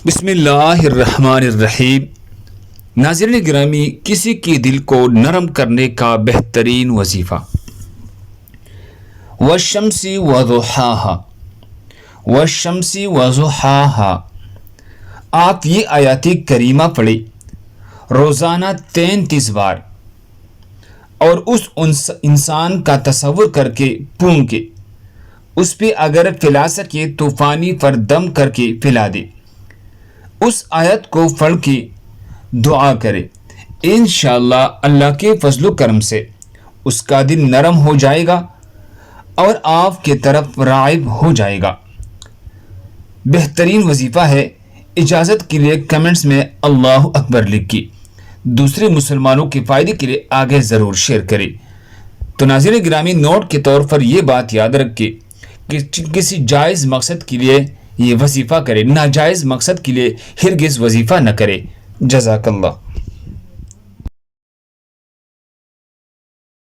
بسم اللہ الرحمن الرحیم۔ ناظرین گرامی، کسی کے دل کو نرم کرنے کا بہترین وظیفہ والشمس وضحاها والشمس وضحاها، آپ یہ آیات کریمہ پڑھیں روزانہ 33 بار، اور اس انسان کا تصور کر کے پھونک کے اس پہ اگر پھیلا سکے تو پانی پر دم کر کے پھیلا دے، اس آیت کو پڑھ کے دعا کرے، انشاءاللہ اللہ کے فضل و کرم سے اس کا دل نرم ہو جائے گا اور آپ کے طرف راغب ہو جائے گا۔ بہترین وظیفہ ہے۔ اجازت کے لیے کمنٹس میں اللہ اکبر لکھ کے دوسرے مسلمانوں کے فائدے کے لیے آگے ضرور شیئر کریں۔ تو ناظرین گرامی، نوٹ کے طور پر یہ بات یاد رکھیں کہ کسی جائز مقصد کے لیے یہ وظیفہ کرے، ناجائز مقصد کے لیے ہرگز وظیفہ نہ کرے۔ جزاک اللہ۔